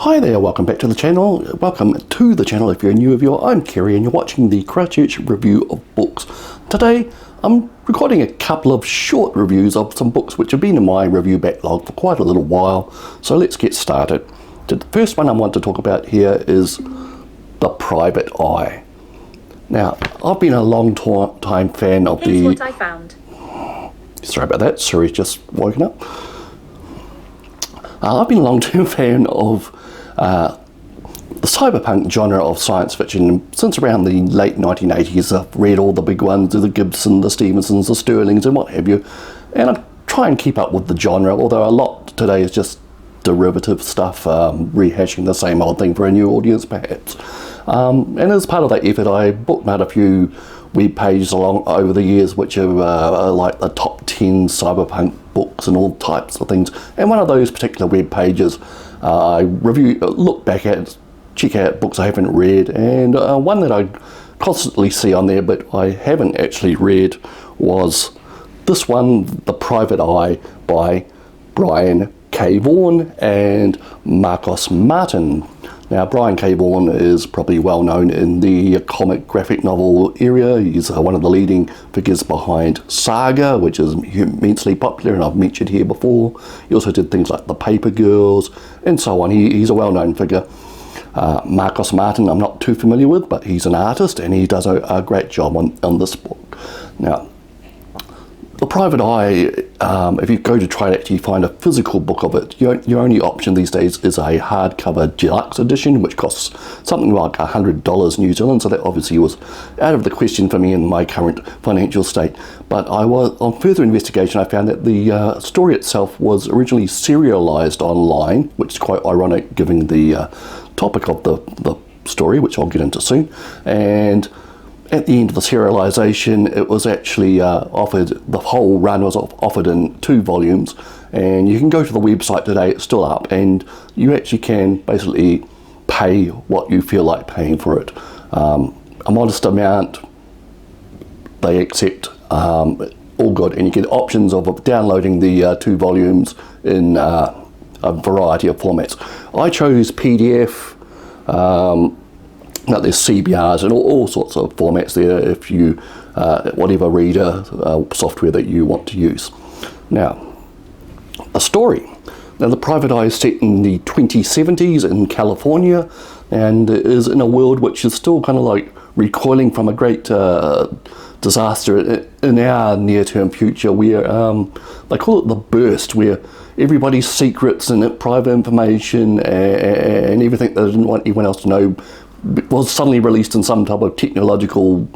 Hi there, welcome back to the channel. Welcome to the channel if you're new viewer. I'm Kerry and you're watching the Christchurch review of books. Today I'm recording a couple of short reviews of some books which have been in my review backlog for quite a little while. So let's get started. The first one I want to talk about here is The Private Eye. Now, I've been a long time fan of Here's what I found. Sorry about that, Siri's just woken up. I've been a long-term fan of the cyberpunk genre of science fiction since around the late 1980s. I've read all the big ones, the Gibson, the Stevensons, the Sterlings and what have you, and I try and keep up with the genre, although a lot today is just derivative stuff, rehashing the same old thing for a new audience perhaps. And as part of that effort I bookmarked a few web pages along over the years which are like the top 10 cyberpunk books and all types of things, and one of those particular web pages I look back at, check out books I haven't read, and one that I constantly see on there but I haven't actually read was this one, The Private Eye by Brian K. Vaughan and Marcos Martin. Now, Brian K. Vaughan is probably well known in the comic graphic novel area. He's one of the leading figures behind Saga, which is immensely popular and I've mentioned here before. He also did things like The Paper Girls and so on. He's a well-known figure. Marcos Martin I'm not too familiar with, but he's an artist and he does a great job on this book. Now, The Private Eye, if you go to try to actually find a physical book of it, your only option these days is a hardcover deluxe edition, which costs something like $100 New Zealand, so that obviously was out of the question for me in my current financial state. But on further investigation, I found that the story itself was originally serialized online, which is quite ironic given the topic of the story, which I'll get into soon. And at the end of the serialization, it was actually offered, the whole run was offered in 2 volumes, and you can go to the website today, it's still up, and you actually can basically pay what you feel like paying for it. A modest amount, they accept, all good, and you get options of downloading the 2 volumes in a variety of formats. I chose PDF, now there's CBRs and all sorts of formats there if you, whatever reader software that you want to use. Now, a story. Now, The Private Eye is set in the 2070s in California and is in a world which is still kind of like recoiling from a great disaster in our near-term future where they call it the burst, where everybody's secrets and private information and everything that they didn't want anyone else to know was suddenly released in some type of technological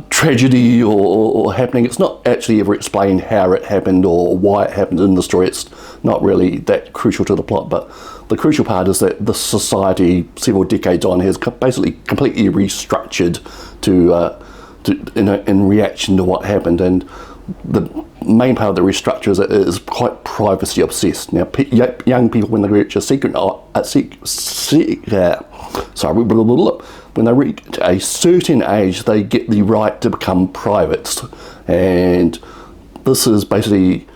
tragedy or happening. It's not actually ever explained how it happened or why it happened in the story. It's not really that crucial to the plot, but the crucial part is that the society several decades on has basically completely restructured in reaction to what happened, and the main part of the restructure is quite privacy obsessed. Now, young people, when they reach a when they reach a certain age, they get the right to become privates, and this is basically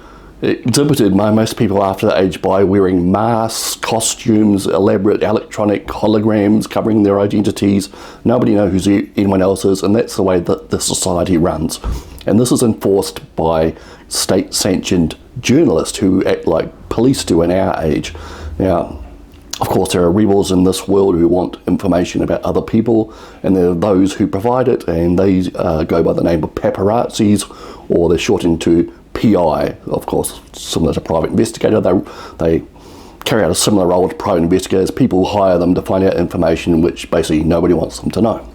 exhibited by most people after that age by wearing masks, costumes, elaborate electronic holograms covering their identities. Nobody knows who anyone else is, and that's the way that the society runs. And this is enforced by state-sanctioned journalists who act like police do in our age. Now, of course, there are rebels in this world who want information about other people, and there are those who provide it, and they go by the name of paparazzis, or they're shortened to PI, of course, similar to private investigator. They carry out a similar role to private investigators. People hire them to find out information which basically nobody wants them to know.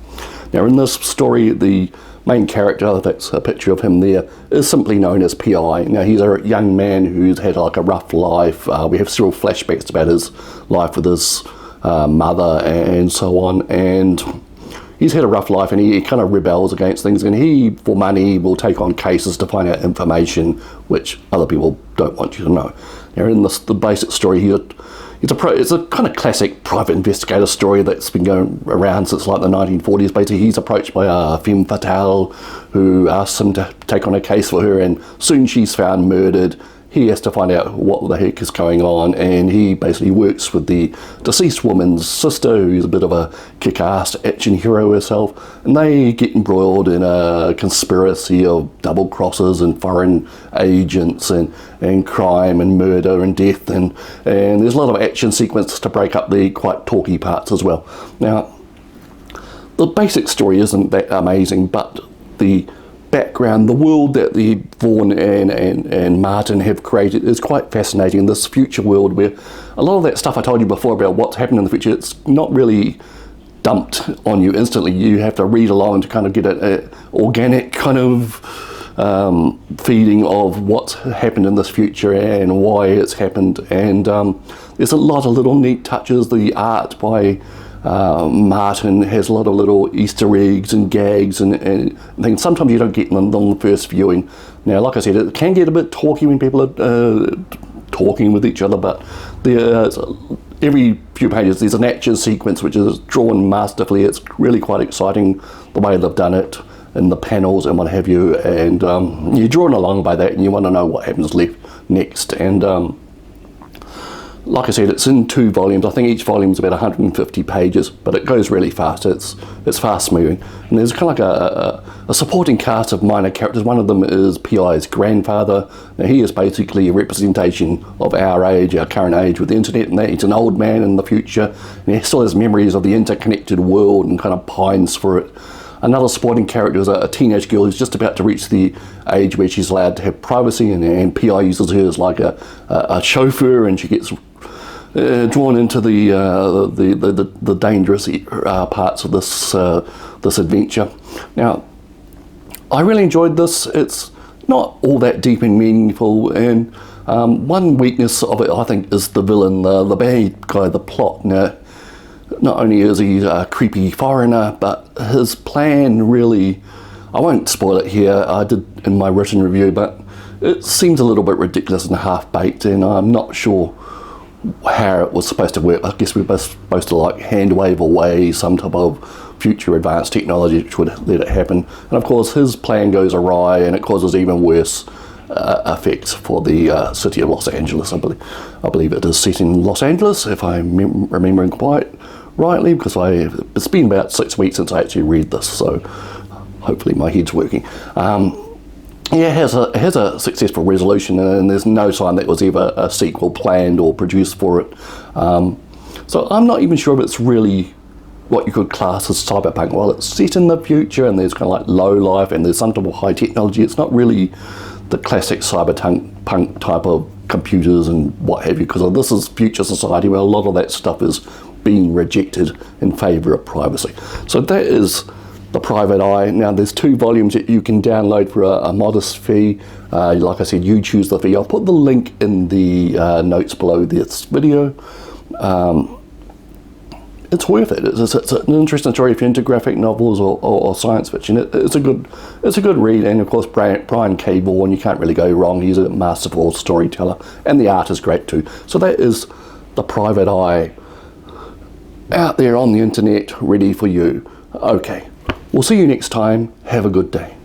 Now, in this story, the main character, that's a picture of him there, is simply known as PI. Now, he's a young man who's had like a rough life. We have several flashbacks about his life with his mother and so on, and he's had a rough life and he kind of rebels against things, and he, for money, will take on cases to find out information which other people don't want you to know. Now, in the basic story, it's a kind of classic private investigator story that's been going around since like the 1940s. Basically, he's approached by a femme fatale who asks him to take on a case for her, and soon she's found murdered, he has to find out what the heck is going on, and he basically works with the deceased woman's sister, who's a bit of a kick-ass action hero herself, and they get embroiled in a conspiracy of double crosses and foreign agents and crime and murder and death, and there's a lot of action sequences to break up the quite talky parts as well. Now, the basic story isn't that amazing, but the background, the world that the Vaughan and Martin have created is quite fascinating. This future world where a lot of that stuff I told you before about what's happening in the future, it's not really dumped on you instantly. You have to read along to kind of get an organic kind of feeding of what's happened in this future and why it's happened. And there's a lot of little neat touches. The art by Martin has a lot of little Easter eggs and gags and things. Sometimes you don't get them on the first viewing. Now, like I said, it can get a bit talky when people are talking with each other, but every few pages there's an action sequence which is drawn masterfully. It's really quite exciting the way they've done it in the panels and what have you, and you're drawn along by that and you want to know what happens next. And like I said, it's in 2 volumes. I think each volume is about 150 pages, but it goes really fast. It's fast moving. And there's kind of like a supporting cast of minor characters. One of them is P.I.'s grandfather. Now, he is basically a representation of our age, our current age with the internet, and that he's an old man in the future, and he still has memories of the interconnected world and kind of pines for it. Another supporting character is a teenage girl who's just about to reach the age where she's allowed to have privacy, and P.I. uses her as like a chauffeur, and she gets drawn into the dangerous parts of this adventure. Now, I really enjoyed this. It's not all that deep and meaningful, and one weakness of it, I think, is the villain, the bad guy, the plot. Now, not only is he a creepy foreigner, but his plan really, I won't spoil it here, I did in my written review, but it seems a little bit ridiculous and half-baked, and I'm not sure how it was supposed to work. I guess we were supposed to like hand wave away some type of future advanced technology which would let it happen, and of course his plan goes awry and it causes even worse effects for the city of Los Angeles. I believe it is set in Los Angeles, if I'm remembering quite rightly, because it's been about 6 weeks since I actually read this, so hopefully my head's working. Yeah, it has a successful resolution, and there's no sign that was ever a sequel planned or produced for it. So I'm not even sure if it's really what you could class as cyberpunk. Well, it's set in the future and there's kind of like low life and there's some type of high technology. It's not really the classic cyberpunk type of computers and what have you, because this is future society where a lot of that stuff is being rejected in favour of privacy. So that is The Private Eye. Now there's 2 volumes that you can download for a modest fee. Like I said, you choose the fee. I'll put the link in the notes below this video. It's worth it. It's an interesting story if you're into graphic novels or science fiction. It's a good read, and of course Brian K. Vaughan, you can't really go wrong. He's a masterful storyteller, and the art is great too. So that is The Private Eye, out there on the internet, ready for you. Okay, we'll see you next time. Have a good day.